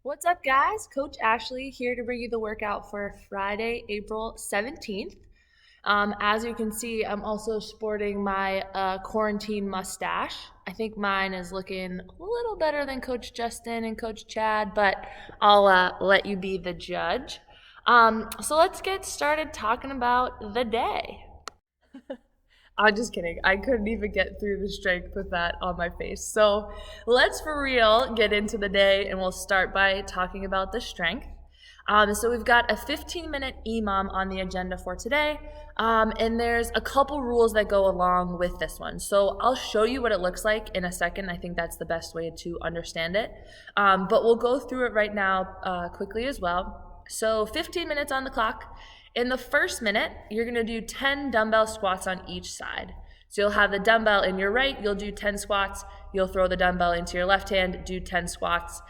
What's up, guys? Coach Ashley here to bring you the workout for Friday, April 17th. As you can see, I'm also sporting my quarantine mustache. I think mine is looking a little better than Coach Justin and Coach Chad, but I'll let you be the judge. So let's get started talking about the day. I'm just kidding. I couldn't even get through the strength with that on my face. So let's for real get into the day, and we'll start by talking about the strength. So we've got a 15-minute EMOM on the agenda for today, and there's a couple rules that go along with this one. So I'll show you what it looks like in a second. I think that's the best way to understand it, but we'll go through it right now quickly as well. So 15 minutes on the clock. In the first minute, you're gonna do 10 dumbbell squats on each side. So you'll have the dumbbell in your right, you'll do 10 squats, you'll throw the dumbbell into your left hand, do 10 squats.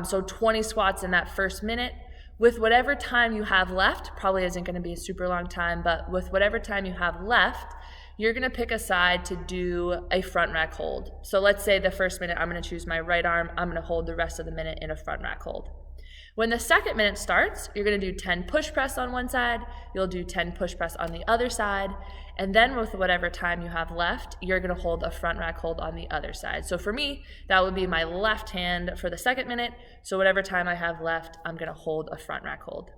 So 20 squats in that first minute. With whatever time you have left, probably isn't gonna be a super long time, but with whatever time you have left, you're gonna pick a side to do a front rack hold. So let's say the first minute, I'm gonna choose my right arm, I'm gonna hold the rest of the minute in a front rack hold. When the second minute starts, you're gonna do 10 push press on one side, you'll do 10 push press on the other side, and then with whatever time you have left, you're gonna hold a front rack hold on the other side. So for me, that would be my left hand for the second minute, so whatever time I have left, I'm gonna hold a front rack hold.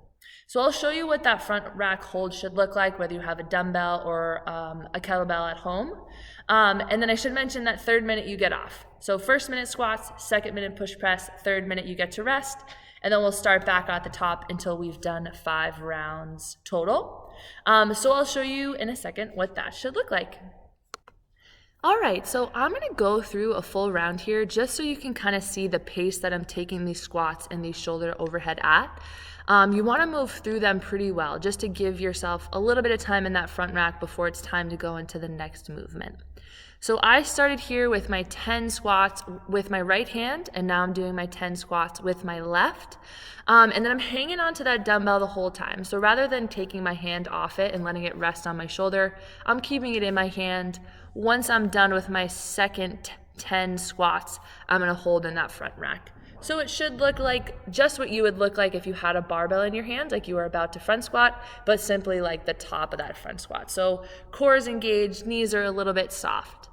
So I'll show you what that front rack hold should look like, whether you have a dumbbell or a kettlebell at home. And then I should mention that third minute you get off. So first minute squats, second minute push press, third minute you get to rest, and then we'll start back at the top until we've done 5 rounds total. So I'll show you in a second what that should look like. All right, so I'm gonna go through a full round here just so you can kind of see the pace that I'm taking these squats and these shoulder overhead at. You wanna move through them pretty well just to give yourself a little bit of time in that front rack before it's time to go into the next movement. So I started here with my 10 squats with my right hand, and now I'm doing my 10 squats with my left. And then I'm hanging onto that dumbbell the whole time. So rather than taking my hand off it and letting it rest on my shoulder, I'm keeping it in my hand. Once I'm done with my second 10 squats, I'm gonna hold in that front rack. So it should look like just what you would look like if you had a barbell in your hand, like you were about to front squat, but simply like the top of that front squat. So core is engaged, knees are a little bit soft.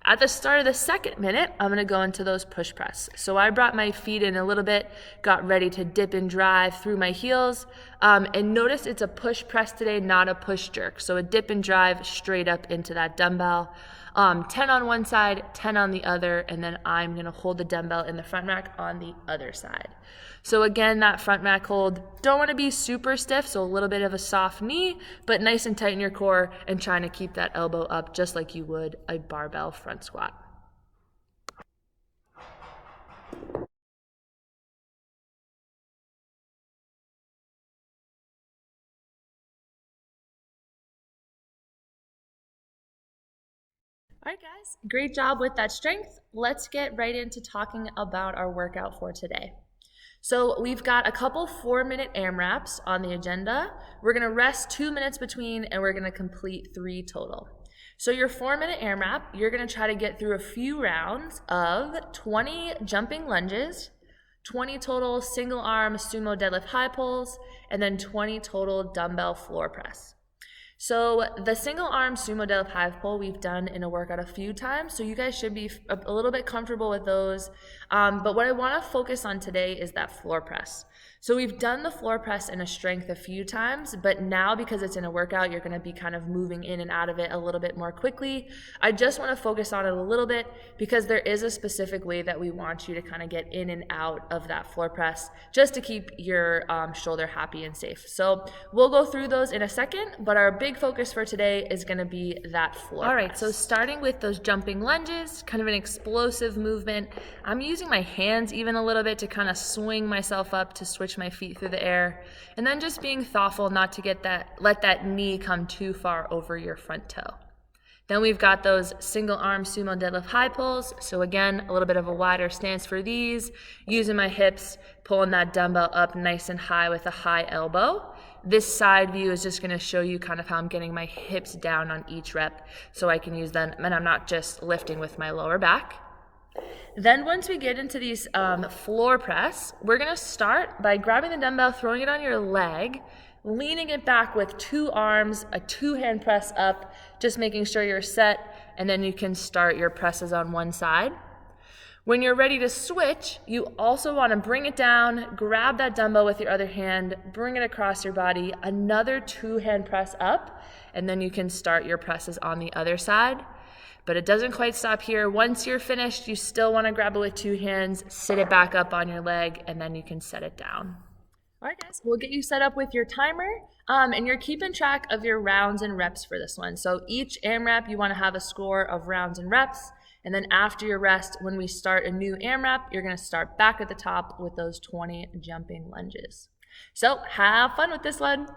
At the start of the second minute, I'm gonna go into those push press. So I brought my feet in a little bit, got ready to dip and drive through my heels. And notice it's a push press today, not a push jerk. So a dip and drive straight up into that dumbbell. 10 on one side, 10 on the other, and then I'm gonna hold the dumbbell in the front rack on the other side. So again, that front rack hold, don't wanna be super stiff, so a little bit of a soft knee, but nice and tight in your core and trying to keep that elbow up just like you would a barbell front squat. All right, guys, great job with that strength. Let's get right into talking about our workout for today. So we've got a couple 4-minute AMRAPs on the agenda. We're gonna rest 2 minutes between, and we're gonna complete 3 total. So your 4-minute AMRAP, you're gonna try to get through a few rounds of 20 jumping lunges, 20 total single arm sumo deadlift high pulls, and then 20 total dumbbell floor press. So the single arm sumo deadlift high pull we've done in a workout a few times, so you guys should be a little bit comfortable with those. But what I want to focus on today is that floor press. So we've done the floor press in a strength a few times, but now because it's in a workout, you're going to be kind of moving in and out of it a little bit more quickly. I just want to focus on it a little bit because there is a specific way that we want you to kind of get in and out of that floor press just to keep your shoulder happy and safe. So we'll go through those in a second, but our big focus for today is going to be that floor press. All right, so starting with those jumping lunges, kind of an explosive movement. I'm using my hands even a little bit to kind of swing myself up to switch my feet through the air, and then just being thoughtful not to let that knee come too far over your front toe. Then we've got those single arm sumo deadlift high pulls. So again, a little bit of a wider stance for these, using my hips, pulling that dumbbell up nice and high with a high elbow. This side view is just gonna show you kind of how I'm getting my hips down on each rep so I can use them, and I'm not just lifting with my lower back. Then once we get into these floor press, we're gonna start by grabbing the dumbbell, throwing it on your leg, leaning it back with 2 arms, a 2-hand press up, just making sure you're set, and then you can start your presses on one side. When you're ready to switch, you also want to bring it down, grab that dumbbell with your other hand, bring it across your body, another 2-hand press up, and then you can start your presses on the other side. But it doesn't quite stop here. Once you're finished, you still want to grab it with 2 hands, sit it back up on your leg, and then you can set it down. All right, guys, we'll get you set up with your timer, and you're keeping track of your rounds and reps for this one. So each AMRAP, you want to have a score of rounds and reps. And then after your rest, when we start a new AMRAP, you're gonna start back at the top with those 20 jumping lunges. So have fun with this one.